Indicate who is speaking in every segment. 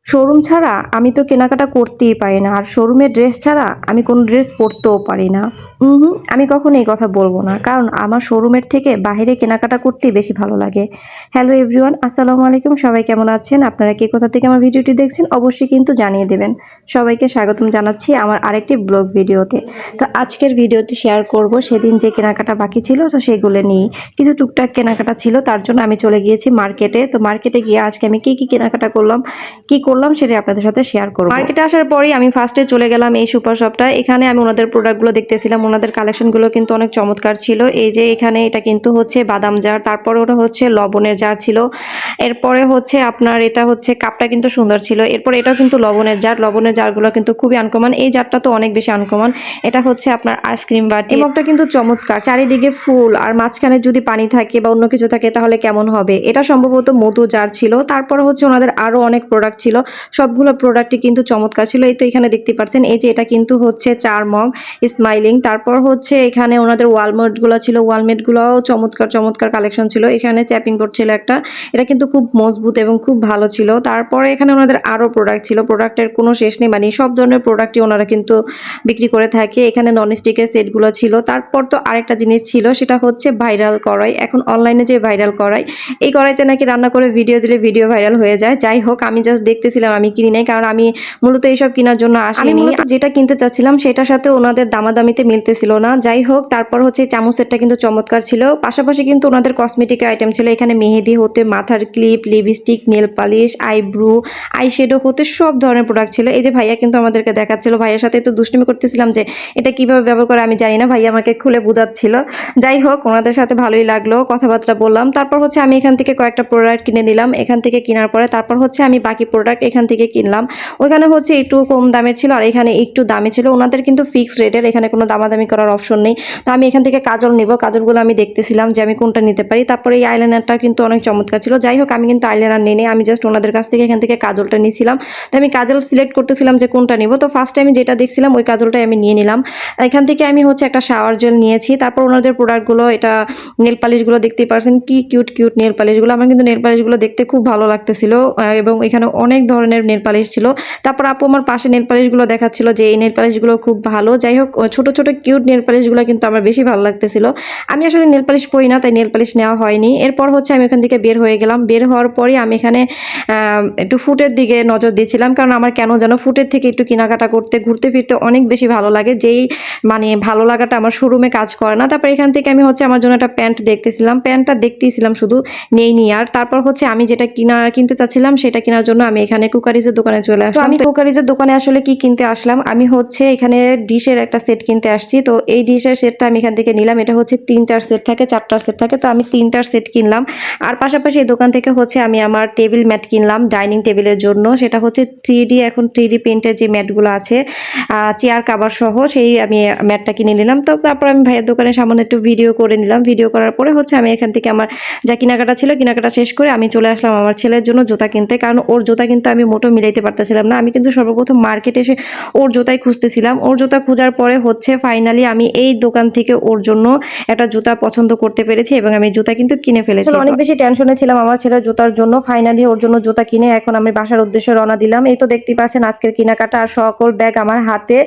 Speaker 1: Showroom ছাড়া আমি তো কেনাকাটা করতেই পারি না, আর শোরুমের ড্রেস ছাড়া আমি কোনো ড্রেস পরতেও পারি না। আমি কখনো এই কথা বলবো না, কারণ আমার শোরুমের থেকে বাইরে কেনাকাটা করতেই বেশি ভালো লাগে। হ্যালো এভরিওয়ান, আসসালামু আলাইকুম। সবাই কেমন আছেন? আপনারা কে কোথা থেকে আমার ভিডিওটি দেখছেন অবশ্যই কিন্তু জানিয়ে দেবেন। সবাইকে স্বাগতম জানাচ্ছি আমার আরেকটি ব্লগ ভিডিওতে। তো আজকের ভিডিওতে শেয়ার করব সেদিন যে কেনাকাটা বাকি ছিল, তো সেগুলো নিয়ে কিছু টুকটাক কেনাকাটা ছিল, তার জন্য আমি চলে গিয়েছি মার্কেটে। তো মার্কেটে গিয়ে আজকে আমি কি কেনাকাটা করলাম, কি করলাম সেটা আপনাদের সাথে শেয়ার করব। মার্কেটে আসার পরেই আমি ফার্স্টে চলে গেলাম এই সুপার শপটা। এখানে আমি ওনাদের প্রোডাক্টগুলো দেখতেছিলাম, ওনাদের কালেকশনগুলো কিন্তু অনেক চমৎকার ছিল। এই যে এখানে এটা কিন্তু হচ্ছে বাদাম জার, তারপরে ওটা হচ্ছে লবণের জার ছিল, এরপরে হচ্ছে আপনার এটা হচ্ছে কাপটা কিন্তু সুন্দর ছিল, এরপর এটাও কিন্তু লবণের জার। লবণের জারগুলো কিন্তু খুবই আনকমন, এই জারটা তো অনেক বেশি আনকমন। এটা হচ্ছে আপনার আইসক্রিম বাটি, মগটা কিন্তু চমৎকার, চারিদিকে ফুল আর মাঝখানে যদি পানি থাকে বা অন্য কিছু থাকে তাহলে কেমন হবে। এটা সম্ভবত মধু জার ছিল। তারপরে হচ্ছে ওনাদের আরো অনেক প্রোডাক্ট ছিল, সবগুলো প্রোডাক্টই কিন্তু চমৎকার ছিল। এই তো এখানে দেখতে পাচ্ছেন, এই যে এটা কিন্তু হচ্ছে চার মগ স্মাইলিং। তারপর হচ্ছে এখানে ওনাদের ওয়ালমেট গুলো ছিল, ওয়ালমেট গুলোও চমৎকার চমৎকার কালেকশন ছিল। এখানে চ্যাপিং বোর্ড ছিল একটা, এটা কিন্তু খুব মজবুত এবং খুব ভালো ছিল। তারপরে এখানে ওনাদের আরো প্রোডাক্ট ছিল, প্রোডাক্টের কোনো শেষ নেই, মানে সব ধরনের প্রোডাক্টই ওনারা কিন্তু বিক্রি করে থাকে। এখানে ননস্টিকের সেটগুলো ছিল। তারপর তো আরেকটা জিনিস ছিল, সেটা হচ্ছে ভাইরাল কড়াই। এখন অনলাইনে যে ভাইরাল কড়াই, এই কড়াইতে নাকি রান্না করে ভিডিও দিলে ভিডিও ভাইরাল হয়ে যায়। যাই হোক, আমি জাস্ট দেখতেছিলাম, আমি কিনি নাই, কারণ আমি মূলত এইসব কেনার জন্য আসিনি। যেটা কিনতে চাচ্ছিলাম সেটার সাথে ওনাদের দামাদামিতে মিলতেছিল না। যাই হোক, তারপর হচ্ছে চামচ সেটটা কিন্তু চমৎকার ছিল। পাশাপাশি কিন্তু ওনাদের কসমেটিক আইটেম ছিল, এখানে মেহেদি হতে মাথার clip, lipstick, nail polish, eyebrow, eyeshadow হতে সব ধরনের প্রোডাক্ট ছিল। এই যে ভাইয়া কিন্তু আমাদেরকে দেখাচ্ছিল, ভাইয়ের সাথে তো দুষ্টুমি করতেছিলাম যে এটা কিভাবে ব্যবহার করে আমি জানি না, ভাইয়া আমাকে খুলে বোঝাচ্ছিল। যাই হোক, ওনাদের সাথে ভালোই লাগলো, কথাবার্তা বললাম। তারপর হচ্ছে আমি এখান থেকে কয়েকটা প্রোডাক্ট কিনে নিলাম। এখান থেকে কেনার পরে তারপর হচ্ছে আমি বাকি প্রোডাক্ট এখান থেকে কিনলাম। ওইখানে হচ্ছে একটু কম দামের ছিল আর এখানে একটু দামি ছিল। ওনাদের কিন্তু ফিক্সড রেটের, এখানে কোনো দামাদামি করার অপশন নেই। তো আমি এখান থেকে কাজল নিব, কাজলগুলো আমি দেখতেছিলাম যে আমি কোনটা নিতে পারি। তারপরে এই আইলাইনারটা কিন্তু অনেক চমৎকার ছিল। যাই হোক, আমি কিন্তু আইলাইনার নিই, আমি জাস্ট ওনাদের কাছ থেকে এখান থেকে কাজলটা নিয়েছিলাম। তো আমি কাজল সিলেক্ট করতেছিলাম যে কোনটা নিব। তো ফার্স্টে আমি যেটা দেখছিলাম ওই কাজলটাই আমি নিয়ে নিলাম। এখান থেকে আমি হচ্ছে একটা শাওয়ার জেল নিয়েছি। তারপর ওনাদের প্রোডাক্টগুলো, এটা নেল পালিশগুলো দেখতেই পারছেন, কি কিউট কিউট নেল পালিশগুলো। আমার কিন্তু নেল পালিশগুলো দেখতে খুব ভালো লাগতেছিল, এবং এখানে অনেক ধরনের নেল পালিশ ছিল। তারপর আপু আমার পাশে নেল পালিশগুলো দেখাচ্ছিল যে এই নেল পালিশগুলো খুব ভালো। যাই হোক, ছোট ছোট কিউট নেল পালিশগুলো কিন্তু আমার বেশি ভালো লাগতেছিল। আমি আসলে নেল পালিশ পরি না, তাই নেল পালিশ নেওয়া হয়নি। এরপর হচ্ছে আমি এখান থেকে বের হয়ে গেলাম। বের হওয়ার পরই আমি এখানে একটু ফুটের দিকে নজর দিয়েছিলাম, কারণ আমার কেন যেন ফুটের থেকে একটু কেনাকাটা করতে, ঘুরতে ফিরতে অনেক বেশি ভালো লাগে, যেই মানে ভালো লাগাটা আমার শোরুমে কাজ করে না। তারপর এখান থেকে আমি হচ্ছে আমার জন্য একটা প্যান্ট দেখতেছিলাম, প্যান্টটা দেখতেছিলাম শুধু, নেইনি আর। তারপর হচ্ছে আমি যেটা কিনতে চাচ্ছিলাম সেটা কেনার জন্য আমি এখানে কুকারিজের দোকানে চলে আসলাম। আমি কুকারিজের দোকানে আসলে কি কিনতে আসলাম, আমি হচ্ছে এখানে ডিশের একটা সেট কিনতে আসছি। তো এই ডিশের সেটটা আমি এখান থেকে নিলাম। এটা হচ্ছে 3টার সেট থাকে, 4টার সেট থাকে, তো আমি 3টার সেট কিনলাম। আর পাশাপাশি এই দোকান থেকে হচ্ছে আমি আমার টেবিল ম্যাট কিনলাম ডাইনিং টেবিলের জন্য। সেটা হচ্ছে 3D, এখন 3D প্রিন্টের যে ম্যাটগুলো আছে, চেয়ার কাভার সহ, সেই আমি ম্যাটটা কিনে নিলাম। তো তারপর আমি ভাইয়ের দোকানে সামনে একটু ভিডিও করে নিলাম। ভিডিও করার পরে হচ্ছে আমি এখান থেকে আমার যা কেনাকাটা ছিল, কেনাকাটা শেষ করে আমি চলে আসলাম আমার ছেলের জন্য জুতা কিনতে, কারণ ওর জুতা কিন্তু আমি মোটো মিলাইতে পারতেছিলাম না। আমি কিন্তু সর্বপ্রথম মার্কেটে এসে ওর জুতাই খুঁজতেছিলাম। ওর জুতা খোঁজার পরে হচ্ছে ফাইনালি আমি এই দোকান থেকে ওর জন্য একটা জুতা পছন্দ করতে পেরেছি, এবং আমি জুতা কিন্তু কিনে ফেলেছি। অনেক বেশি টেনশনে ছিলাম আমার ছেলের জুতার জন্য। ফাইনালি ওর জন্য জুতা কিনে এখন আমি বাসার উদ্দেশ্যে রওনা দিলাম। এই তো দেখতেই পাচ্ছেন আজকের কেনাকাটা আর সকল ব্যাগ আমার হাতে।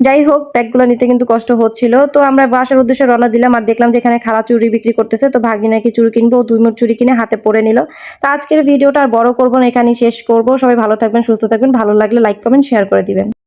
Speaker 1: যাই হোক, ব্যাগগুলো নিতে কিন্তু কষ্ট হচ্ছিল। তো আমরা বাসার উদ্দেশ্যে রওনা দিলাম, আর দেখলাম যে এখানে খালা চুড়ি বিক্রি করতেছে। তো ভাগ্নি নাকি চুড়ি কিনবো, 2 মুঠ চুড়ি কিনে হাতে পরে নিল। তো আজকের ভিডিওটা আর বড় করবো না, এখানেই শেষ করবো। সবাই ভালো থাকবেন, সুস্থ থাকবেন, ভালো লাগলে লাইক কমেন্ট শেয়ার করে দিবেন।